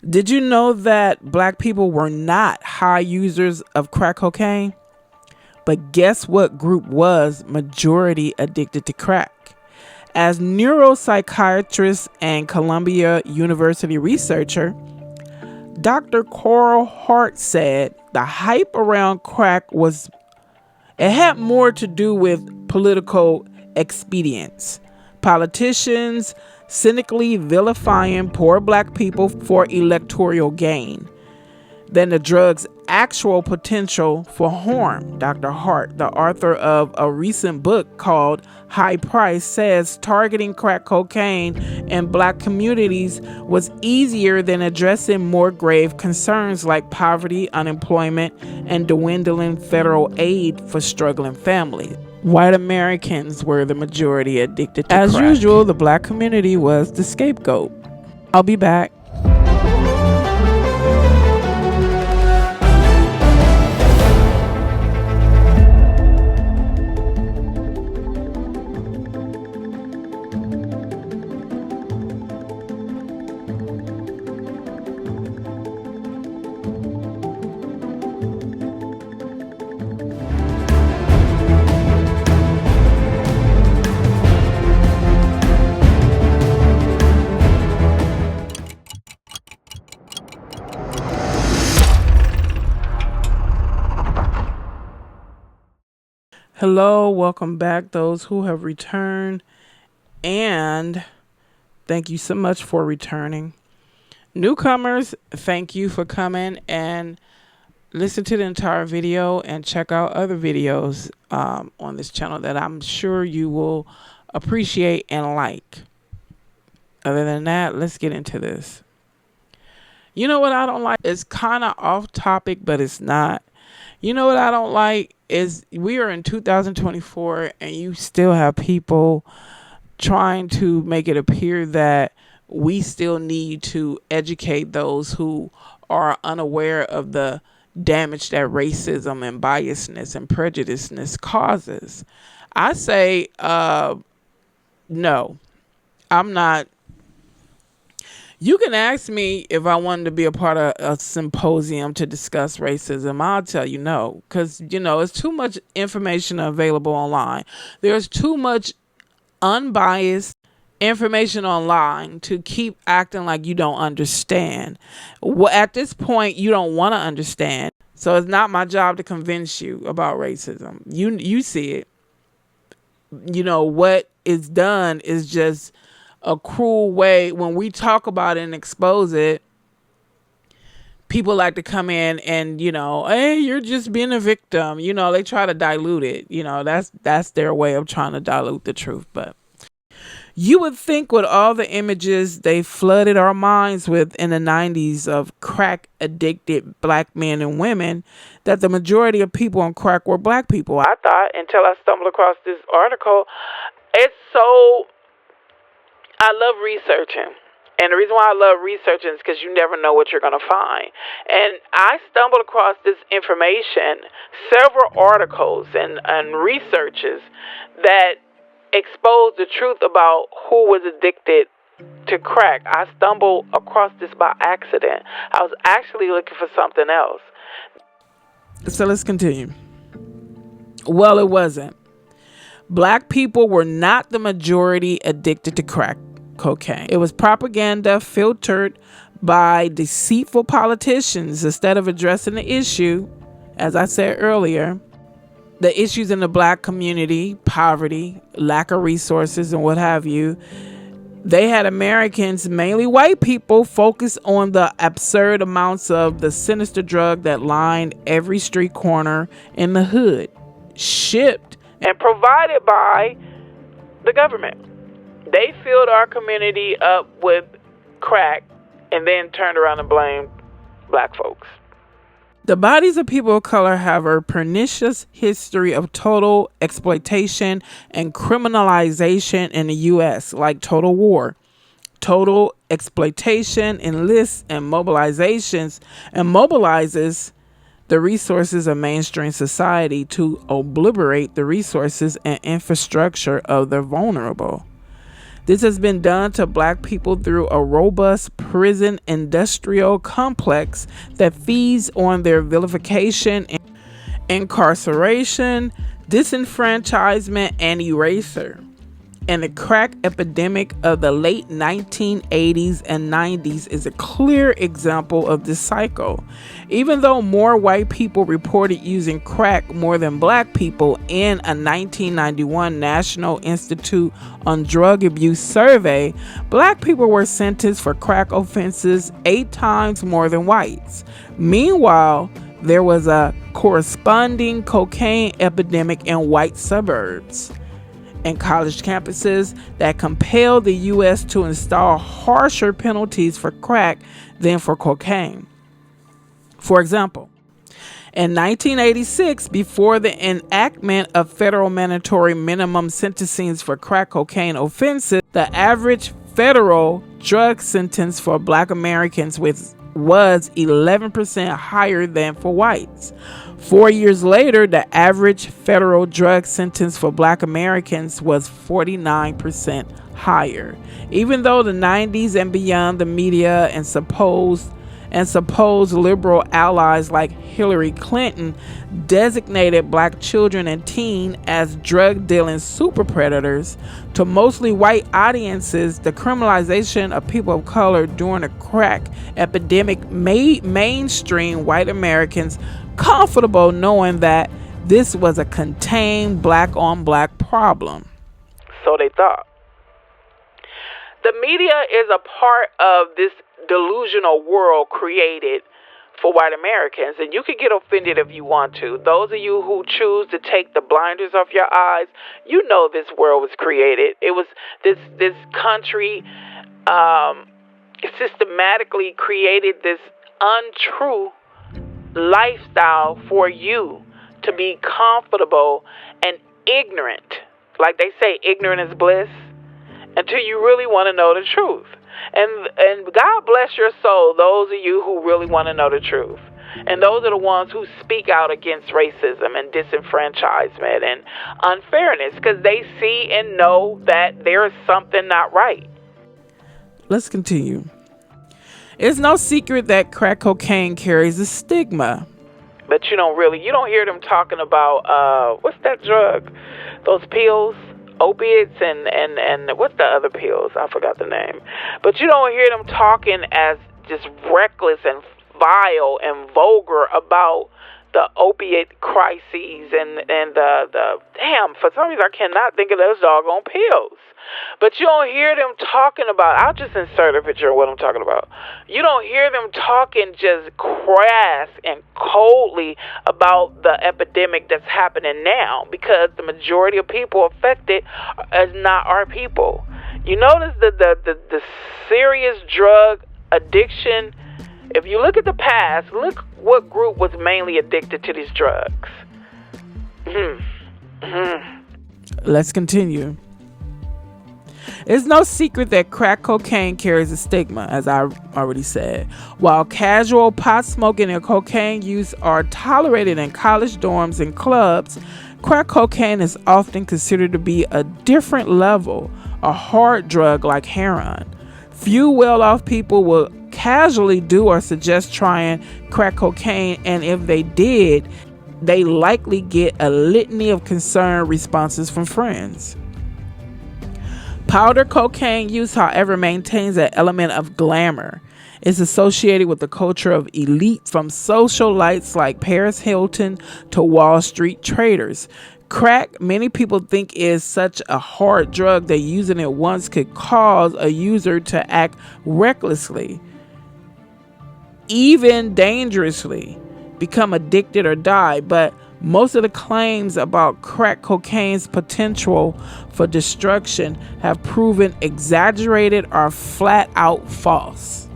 Did you know that black people were not high users of crack cocaine? But guess what group was majority addicted to crack? As neuropsychiatrist and Columbia University researcher, Dr. Coral Hart said the hype around crack had more to do with political expedience. Politicians cynically vilifying poor black people for electoral gain than the drug's actual potential for harm. Dr. Hart, the author of a recent book called High Price, says targeting crack cocaine in black communities was easier than addressing more grave concerns like poverty, unemployment, and dwindling federal aid for struggling families. White Americans were the majority addicted to crack. As usual, the black community was the scapegoat. I'll be back. Hello, welcome back, those who have returned, and thank you so much for returning. Newcomers, thank you for coming and listen to the entire video and check out other videos on this channel that I'm sure you will appreciate and like. Other than that, let's get into this. You know what I don't like? It's kind of off topic, but it's not. You know what I don't like is we are in 2024 and you still have people trying to make it appear that we still need to educate those who are unaware of the damage that racism and biasness and prejudiceness causes. I say, no, I'm not. You can ask me if I wanted to be a part of a symposium to discuss racism. I'll tell you no, because, it's too much information available online. There's too much unbiased information online to keep acting like you don't understand. Well, at this point, you don't want to understand. So it's not my job to convince you about racism. You see it. What is done is just a cruel way. When we talk about it and expose it, people like to come in and, hey, you're just being a victim. They try to dilute it. That's their way of trying to dilute the truth. But you would think with all the images they flooded our minds with in the 90s of crack addicted black men and women, that the majority of people on crack were black people. I thought, until I stumbled across this article. I love researching. And the reason why I love researching is because you never know what you're going to find. And I stumbled across this information, several articles and researches that exposed the truth about who was addicted to crack. I stumbled across this by accident. I was actually looking for something else. So let's continue. Well, it wasn't. Black people were not the majority addicted to crack cocaine. It was propaganda filtered by deceitful politicians instead of addressing the issue. As I said earlier, the issues in the black community, poverty, lack of resources, and what have you. They had Americans, mainly white people, focus on the absurd amounts of the sinister drug that lined every street corner in the hood, shipped and provided by the government. They filled our community up with crack and then turned around and blamed black folks. The bodies of people of color have a pernicious history of total exploitation and criminalization in the U.S., like total war. Total exploitation enlists and mobilizes the resources of mainstream society to obliterate the resources and infrastructure of the vulnerable. This has been done to black people through a robust prison industrial complex that feeds on their vilification, incarceration, disenfranchisement, and erasure. And the crack epidemic of the late 1980s and 90s is a clear example of this cycle. Even though more white people reported using crack more than black people in a 1991 National Institute on Drug Abuse survey, black people were sentenced for crack offenses 8 times more than whites. Meanwhile, there was a corresponding cocaine epidemic in white suburbs and college campuses that compelled the U.S. to install harsher penalties for crack than for cocaine. For example, in 1986, before the enactment of federal mandatory minimum sentencing for crack cocaine offenses, the average federal drug sentence for black Americans was 11% higher than for whites. 4 years later, the average federal drug sentence for black Americans was 49% higher. Even though the 90s and beyond, the media and supposed liberal allies like Hillary Clinton designated black children and teens as drug dealing super predators, to mostly white audiences, the criminalization of people of color during the crack epidemic made mainstream white Americans comfortable knowing that this was a contained black on black problem. So they thought. The media is a part of this delusional world created for white Americans, and you can get offended if you want to. Those of you who choose to take the blinders off your eyes, you know this world was created. It was this country systematically created this untrue lifestyle for you to be comfortable and ignorant. Like they say, ignorant is bliss, until you really want to know the truth. And God bless your soul, those of you who really want to know the truth. And those are the ones who speak out against racism and disenfranchisement and unfairness, because they see and know that there is something not right. Let's continue. It's no secret that crack cocaine carries a stigma. But you don't hear them talking about, what's that drug? Those pills? Opiates and what's the other pills? I forgot the name. But you don't hear them talking as just reckless and vile and vulgar about the opiate crises and the damn, for some reason I cannot think of those doggone pills. But you don't hear them talking about, I'll just insert a picture of what I'm talking about. You don't hear them talking just crass and coldly about the epidemic that's happening now, because the majority of people affected is not our people. You notice the serious drug addiction. If you look at the past, look what group was mainly addicted to these drugs. Let's continue. It's no secret that crack cocaine carries a stigma, as I already said. While casual pot smoking and cocaine use are tolerated in college dorms and clubs, crack cocaine is often considered to be a different level, a hard drug like heroin. Few well-off people will casually do or suggest trying crack cocaine, and if they did, they likely get a litany of concerned responses from friends. Powder cocaine use, however, maintains an element of glamour. It's associated with the culture of elite, from socialites like Paris Hilton to Wall Street traders. Crack, many people think, is such a hard drug that using it once could cause a user to act recklessly, even dangerously, become addicted or die. But most of the claims about crack cocaine's potential for destruction have proven exaggerated or flat out false.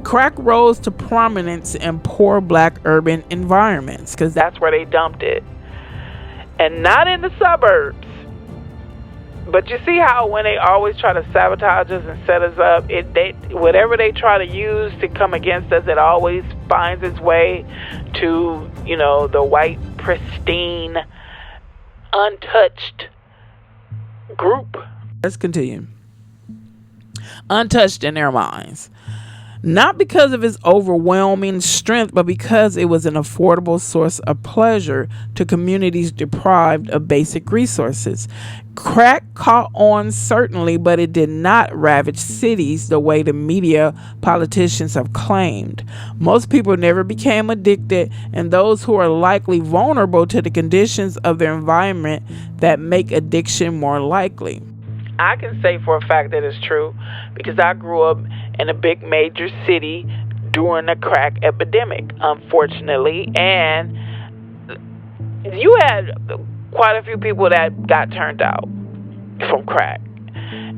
Crack rose to prominence in poor black urban environments because that's where they dumped it, and not in the suburbs. But you see how when they always try to sabotage us and set us up, whatever they try to use to come against us, it always finds its way to, the white, pristine, untouched group. Let's continue. untouched in their minds. Not because of its overwhelming strength, but because it was an affordable source of pleasure to communities deprived of basic resources. Crack caught on certainly, but it did not ravage cities the way the media politicians have claimed. Most people never became addicted, and those who are likely vulnerable to the conditions of their environment that make addiction more likely. I can say for a fact that it's true because I grew up in a big major city during the crack epidemic, unfortunately, and you had quite a few people that got turned out from crack.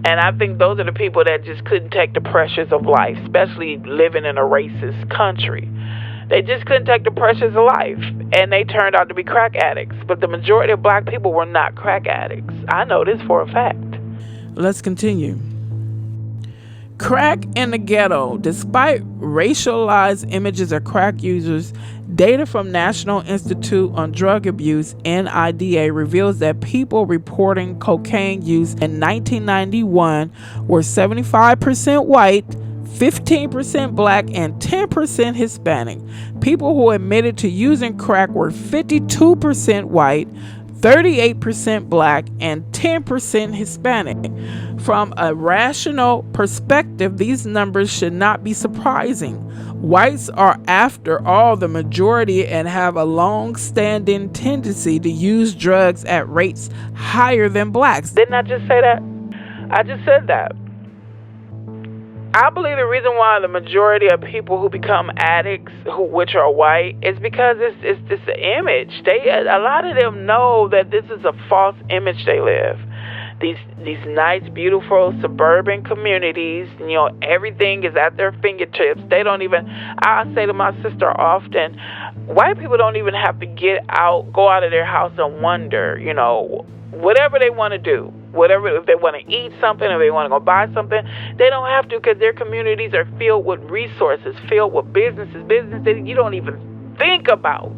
And I think those are the people that just couldn't take the pressures of life, especially living in a racist country. They just couldn't take the pressures of life, and they turned out to be crack addicts. But the majority of black people were not crack addicts. I know this for a fact. Let's continue. Crack in the ghetto. Despite racialized images of crack users, data from National Institute on Drug Abuse, NIDA, reveals that people reporting cocaine use in 1991 were 75% white, 15% black, and 10% Hispanic. People who admitted to using crack were 52% white, 38% black, and 10% Hispanic. From a rational perspective, these numbers should not be surprising. Whites are, after all, the majority and have a long-standing tendency to use drugs at rates higher than blacks. Didn't I just say that? I just said that. I believe the reason why the majority of people who become addicts, which are white, is because it's this image. A lot of them know that this is a false image they live. These nice, beautiful suburban communities, everything is at their fingertips. They don't even, I say to my sister often, white people don't even have to go out of their house and wonder, whatever they want to do. Whatever, if they want to eat something, if they want to go buy something, they don't have to because their communities are filled with resources, filled with businesses that you don't even think about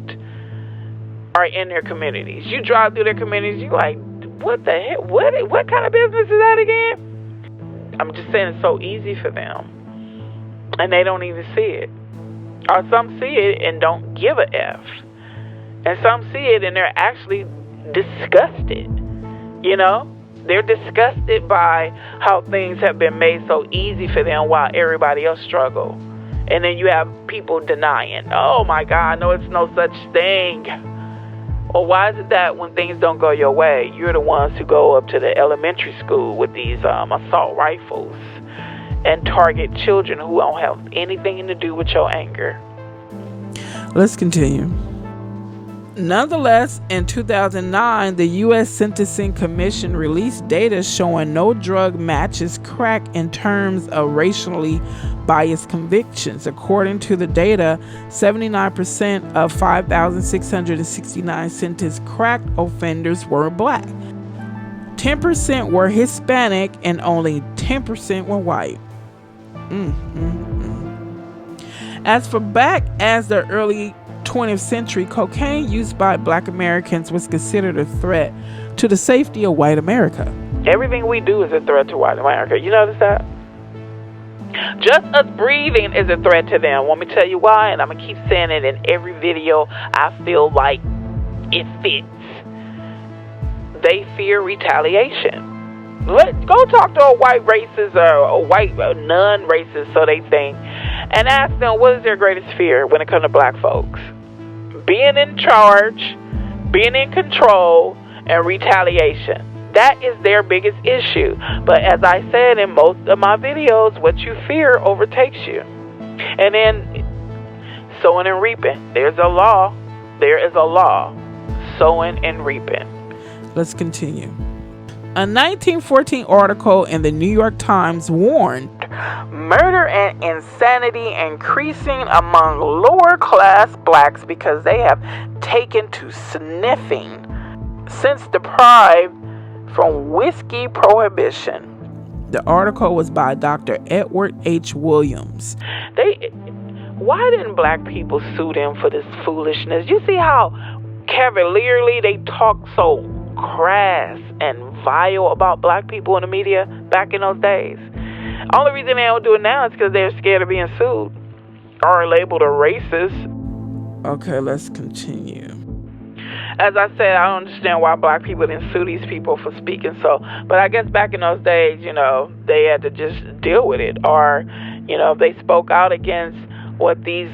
are in their communities. You drive through their communities, you're like, what the heck? What kind of business is that again? I'm just saying it's so easy for them. And they don't even see it. Or some see it and don't give a F. And some see it and they're actually disgusted, They're disgusted by how things have been made so easy for them while everybody else struggle. And then you have people denying, oh my God, no, it's no such thing. Well, why is it that when things don't go your way, you're the ones who go up to the elementary school with these assault rifles and target children who don't have anything to do with your anger? Let's continue. Nonetheless, in 2009, the U.S. Sentencing Commission released data showing no drug matches crack in terms of racially biased convictions. According to the data, 79% of 5,669 sentenced crack offenders were black. 10% were Hispanic, and only 10% were white. As for back as the early 20th century, cocaine used by black Americans was considered a threat to the safety of white America. Everything we do is a threat to white America. You notice that? Just us breathing is a threat to them. Want me to tell you why? And I'm going to keep saying it in every video. I feel like it fits. They fear retaliation. Go talk to a white racist or a white non-racist, so they think, and ask them what is their greatest fear when it comes to black folks. Being in charge, being in control, and retaliation. That is their biggest issue. But as I said in most of my videos, what you fear overtakes you. And then sowing and reaping. There's a law. There is a law. Sowing and reaping. Let's continue. A 1914 article in the New York Times warned, murder and insanity increasing among lower class blacks because they have taken to sniffing since deprived from whiskey prohibition. The article was by Dr. Edward H. Williams. Why didn't black people sue them for this foolishness? You see how cavalierly they talk so crass and vile about black people in the media back in those days? Only reason they don't do it now is because they're scared of being sued or labeled a racist. Okay, let's continue. As I said, I don't understand why black people didn't sue these people for speaking so. But I guess back in those days, they had to just deal with it. Or, if they spoke out against what these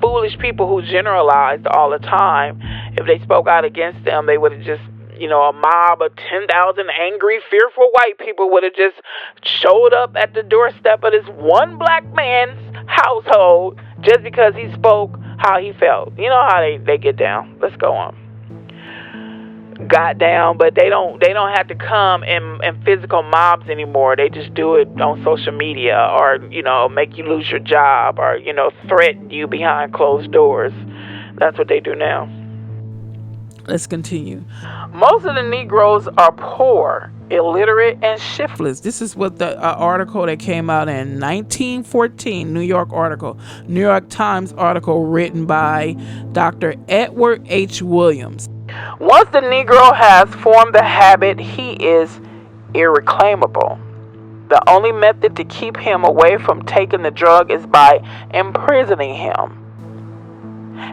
foolish people who generalized all the time, if they spoke out against them, they would have just, a mob of 10,000 angry, fearful white people would have just showed up at the doorstep of this one black man's household just because he spoke how he felt. You know how they get down. Let's go on. Got down, but they don't have to come in physical mobs anymore. They just do it on social media, or make you lose your job, or threaten you behind closed doors. That's what they do now. Let's continue. Most of the Negroes are poor, illiterate, and shiftless. This is what the article that came out in 1914, New York Times article written by Dr. Edward H. Williams. Once the Negro has formed the habit, he is irreclaimable. The only method to keep him away from taking the drug is by imprisoning him.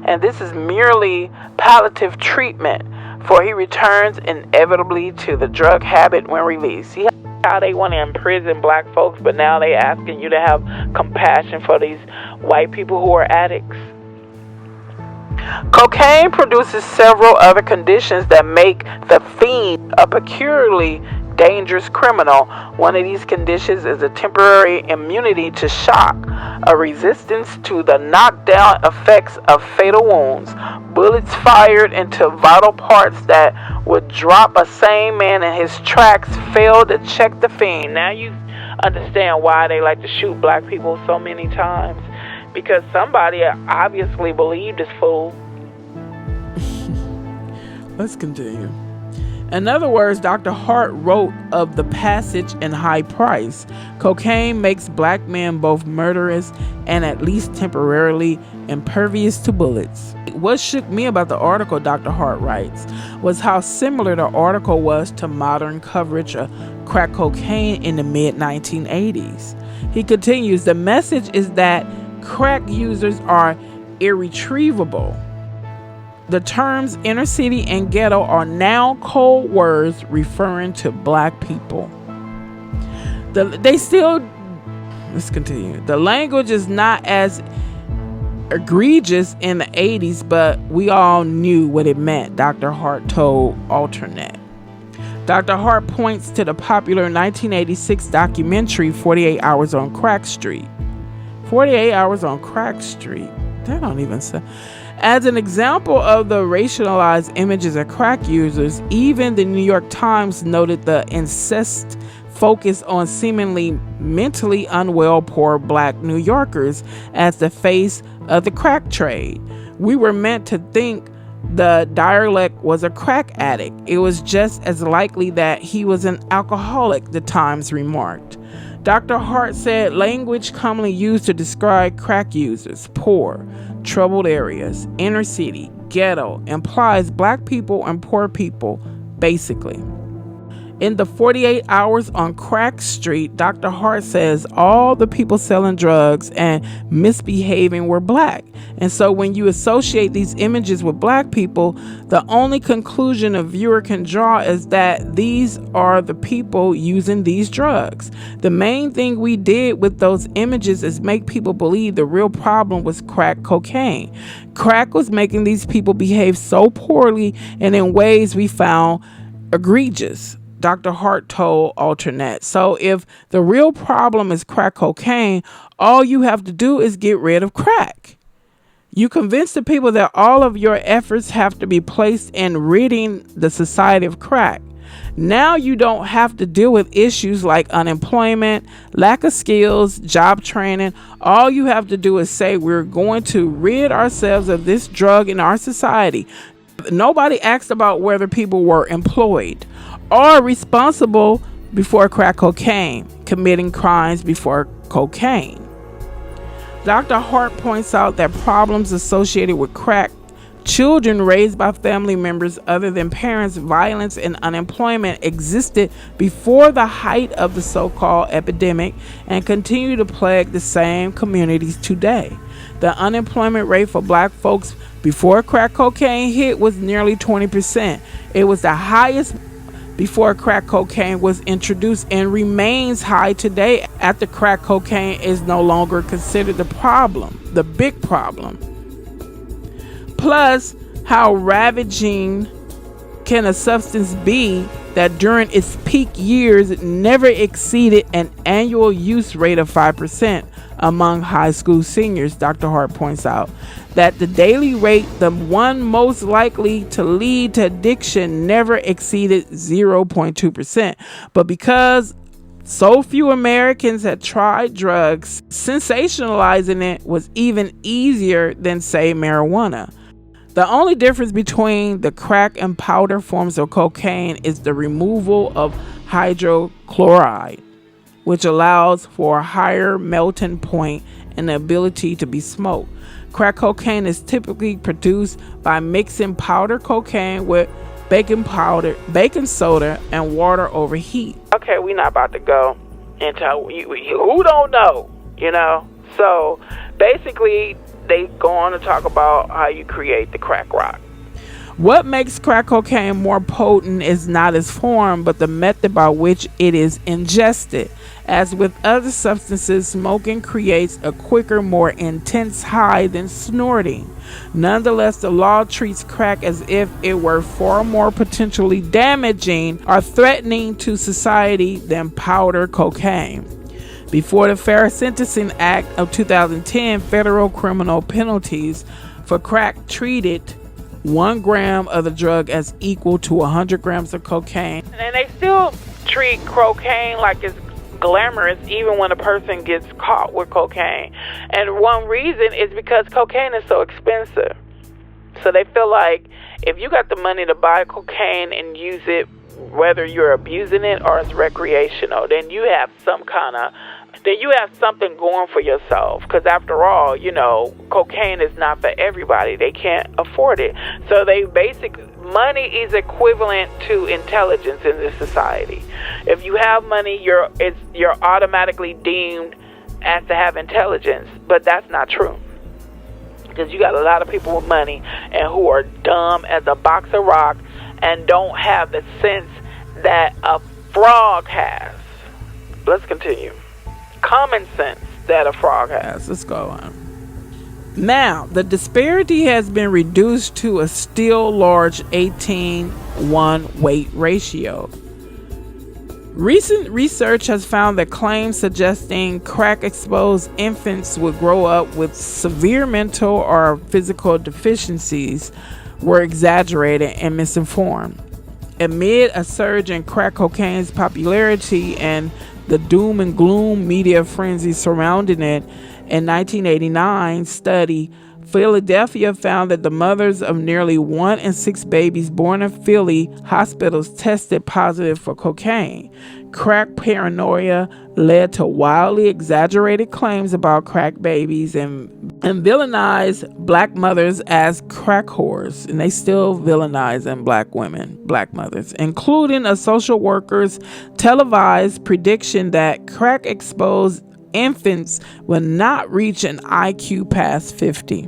And this is merely palliative treatment, for he returns inevitably to the drug habit when released. See how they want to imprison black folks, but now they asking you to have compassion for these white people who are addicts. Cocaine produces several other conditions that make the fiend a peculiarly dangerous criminal. One of these conditions is a temporary immunity to shock, a resistance to the knockdown effects of fatal wounds, bullets fired into vital parts that would drop a sane man in his tracks fail to check the fiend. Now you understand why they like to shoot black people so many times, because somebody obviously believed this fool. Let's continue. In other words, Dr. Hart wrote of the passage in High Price. Cocaine makes black men both murderous and at least temporarily impervious to bullets. What shook me about the article, Dr. Hart writes, was how similar the article was to modern coverage of crack cocaine in the mid-1980s. He continues, the message is that crack users are irretrievable. The terms inner city and ghetto are now code words referring to black people. Let's continue. The language is not as egregious in the 80s, but we all knew what it meant, Dr. Hart told Alternate. Dr. Hart points to the popular 1986 documentary 48 Hours on Crack Street. 48 Hours on Crack Street. That don't even say. As an example of the racialized images of crack users, even the New York Times noted the incest focus on seemingly mentally unwell poor black New Yorkers as the face of the crack trade. We were meant to think the derelict was a crack addict. It was just as likely that he was an alcoholic, the Times remarked. Dr. Hart said language commonly used to describe crack users, poor, troubled areas, inner city, ghetto, implies black people and poor people, basically. In the 48 Hours on Crack Street, Dr. Hart says all the people selling drugs and misbehaving were black. And so when you associate these images with black people, the only conclusion a viewer can draw is that these are the people using these drugs. The main thing we did with those images is make people believe the real problem was crack cocaine. Crack was making these people behave so poorly and in ways we found egregious, Dr. Hart told Alternate. So if the real problem is crack cocaine, all you have to do is get rid of crack. You convince the people that all of your efforts have to be placed in ridding the society of crack. Now you don't have to deal with issues like unemployment, lack of skills, job training. All you have to do is say we're going to rid ourselves of this drug in our society. Nobody asked about whether people were employed or responsible before crack cocaine, committing crimes before cocaine. Dr. Hart points out that problems associated with crack children raised by family members other than parents, violence and unemployment existed before the height of the so-called epidemic and continue to plague the same communities today. The unemployment rate for black folks before crack cocaine hit was nearly 20%. It was the highest before crack cocaine was introduced and remains high today after crack cocaine is no longer considered the big problem. Plus, how ravaging can a substance be that during its peak years it never exceeded an annual use rate of 5% among high school seniors? Dr. Hart points out that the daily rate, the one most likely to lead to addiction, never exceeded 0.2%. But because so few Americans had tried drugs, sensationalizing it was even easier than, say, marijuana. The only difference between the crack and powder forms of cocaine is the removal of hydrochloride, which allows for a higher melting point and the ability to be smoked. Crack cocaine is typically produced by mixing powder cocaine with baking powder, baking soda, and water over heat. Okay, we're not about to go into who don't know, So basically, they go on to talk about how you create the crack rock. What makes crack cocaine more potent is not its form, but the method by which it is ingested. As with other substances, smoking creates a quicker, more intense high than snorting. Nonetheless, the law treats crack as if it were far more potentially damaging or threatening to society than powder cocaine. Before the Fair Sentencing Act of 2010, federal criminal penalties for crack treated 1 gram of the drug as equal to 100 grams of cocaine. And they still treat cocaine like it's glamorous even when a person gets caught with cocaine. And one reason is because cocaine is so expensive. So they feel like if you got the money to buy cocaine and use it, whether you're abusing it or it's recreational, then you have something going for yourself. Because after all, cocaine is not for everybody. They can't afford it. So money is equivalent to intelligence in this society. If you have money, you're automatically deemed as to have intelligence. But that's not true. Because you got a lot of people with money and who are dumb as a box of rocks and don't have the sense that a frog has. Let's continue. Common sense that a frog has. Let's go on. Now, the disparity has been reduced to a still large 18:1 weight ratio. Recent research has found that claims suggesting crack-exposed infants would grow up with severe mental or physical deficiencies were exaggerated and misinformed. Amid a surge in crack cocaine's popularity and the doom and gloom media frenzy surrounding it, in 1989 study, Philadelphia found that the mothers of nearly 1 in 6 babies born in Philly hospitals tested positive for cocaine. Crack paranoia led to wildly exaggerated claims about crack babies and villainized black mothers as crack whores. And they still villainizing black women, black mothers, including a social worker's televised prediction that crack exposed infants will not reach an IQ past 50.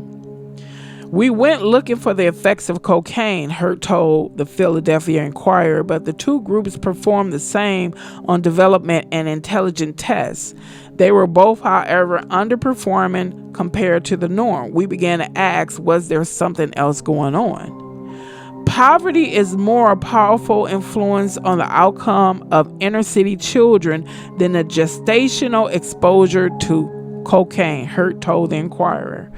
We went looking for the effects of cocaine, Hart told the Philadelphia Inquirer, but the two groups performed the same on development and intelligence tests. They were both, however, underperforming compared to the norm. We began to ask, was there something else going on? Poverty is more a powerful influence on the outcome of inner city children than the gestational exposure to cocaine, Hart told the Inquirer.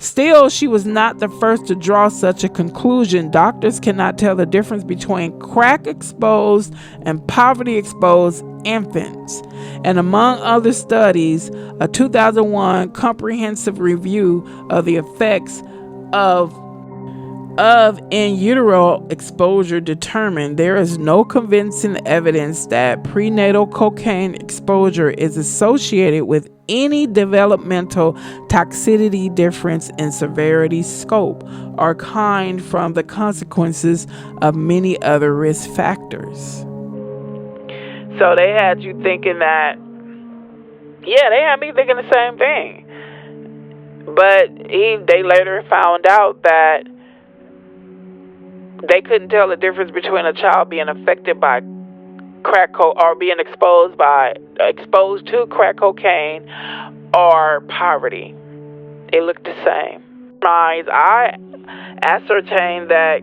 Still, she was not the first to draw such a conclusion. Doctors cannot tell the difference between crack-exposed and poverty-exposed infants. And among other studies, a 2001 comprehensive review of the effects of of in utero exposure determined, there is no convincing evidence that prenatal cocaine exposure is associated with any developmental toxicity difference in severity, scope, or kind from the consequences of many other risk factors. So they had you thinking that, yeah, they had me thinking the same thing. But they later found out that they couldn't tell the difference between a child being affected by or being exposed to crack cocaine or poverty. They looked the same. I ascertained that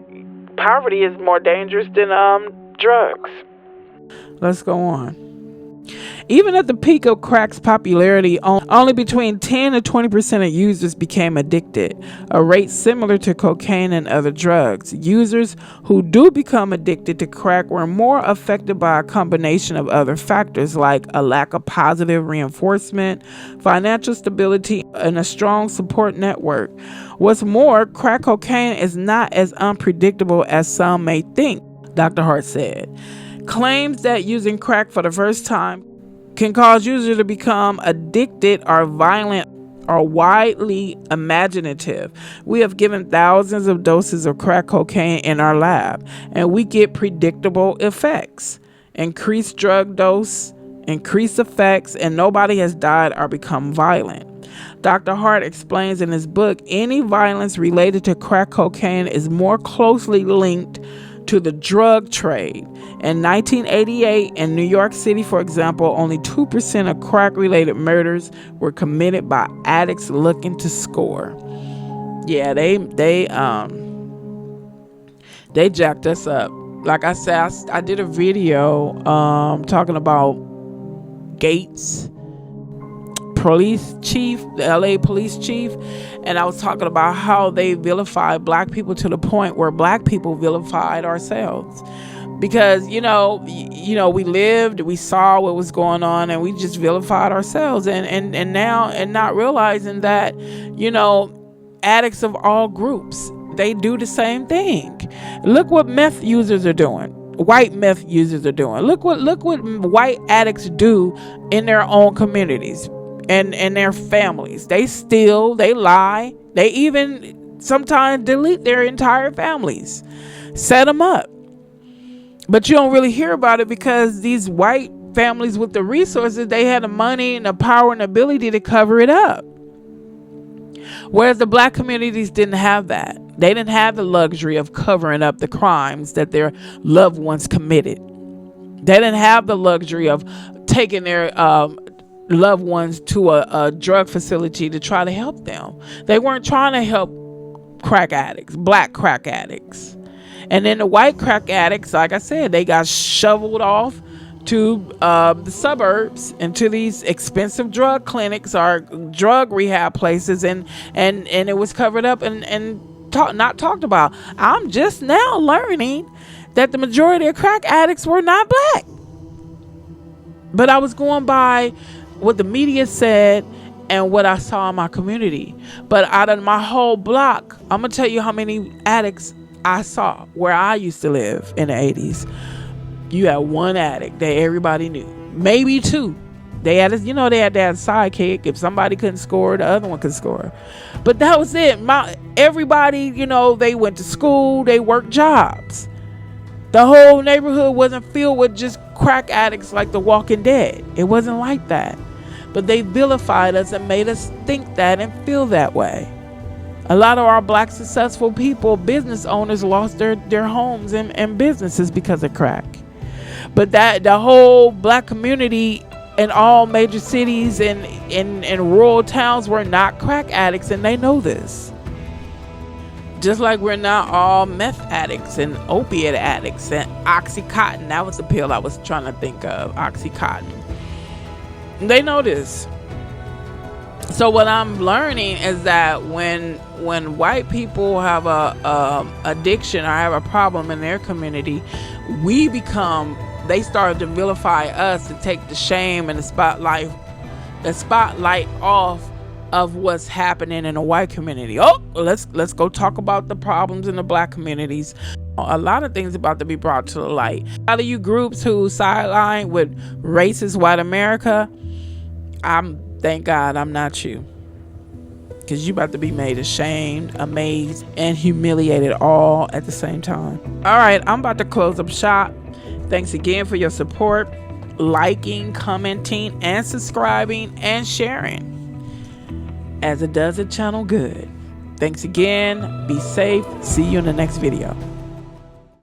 poverty is more dangerous than drugs. Let's go on. Even at the peak of crack's popularity, only between 10 and 20% of users became addicted, a rate similar to cocaine and other drugs. Users who do become addicted to crack were more affected by a combination of other factors like a lack of positive reinforcement, financial stability, and a strong support network. What's more, crack cocaine is not as unpredictable as some may think, Dr. Hart said. Claims that using crack for the first time can cause users to become addicted or violent are widely imaginative. We have given thousands of doses of crack cocaine in our lab, and we get predictable effects. Increased drug dose, increased effects, and nobody has died or become violent. Dr. Hart explains in his book, any violence related to crack cocaine is more closely linked to the drug trade. In 1988, in New York City, for example, only 2% of crack-related murders were committed by addicts looking to score. Yeah, they jacked us up. Like I said, I did a video talking about Gates, police chief, the LA police chief, and I was talking about how they vilified black people to the point where black people vilified ourselves. Because, we lived, we saw what was going on, and we just vilified ourselves. And now, and not realizing that, addicts of all groups, they do the same thing. Look what meth users are doing. White meth users are doing. Look what white addicts do in their own communities and their families. They steal, they lie, they even sometimes delete their entire families, set them up. But you don't really hear about it because these white families with the resources, they had the money and the power and ability to cover it up. Whereas the black communities didn't have that. They didn't have the luxury of covering up the crimes that their loved ones committed. They didn't have the luxury of taking their loved ones to a drug facility to try to help them. They weren't trying to help crack addicts, black crack addicts. And then the white crack addicts, like I said, they got shoveled off to the suburbs and to these expensive drug clinics or drug rehab places, and it was covered up and not talked about. I'm just now learning that the majority of crack addicts were not black. But I was going by what the media said and what I saw in my community. But out of my whole block, I'm going to tell you how many addicts I saw where I used to live in the 80s. You had one addict that everybody knew, maybe two. They had, they had that sidekick. If somebody couldn't score, the other one could score. But that was it. Everybody, they went to school, they worked jobs. The whole neighborhood wasn't filled with just crack addicts like The Walking Dead. It wasn't like that. But they vilified us and made us think that and feel that way. A lot of our black successful people, business owners, lost their homes and businesses because of crack. But that the whole black community in all major cities and in rural towns were not crack addicts, and they know this. Just like we're not all meth addicts and opiate addicts and Oxycontin. That was the pill I was trying to think of, Oxycontin. They know this. So what I'm learning is that when white people have a addiction or have a problem in their community, they start to vilify us to take the shame and the spotlight off of what's happening in the white community. Oh, let's go talk about the problems in the black communities. A lot of things about to be brought to the light. A lot of you groups who sideline with racist white America, thank God I'm not you, because you about to be made ashamed, amazed, and humiliated all at the same time. All right, I'm about to close up shop. Thanks again for your support, liking, commenting, and subscribing, and sharing, as it does the channel good. Thanks again. Be safe. See you in the next video.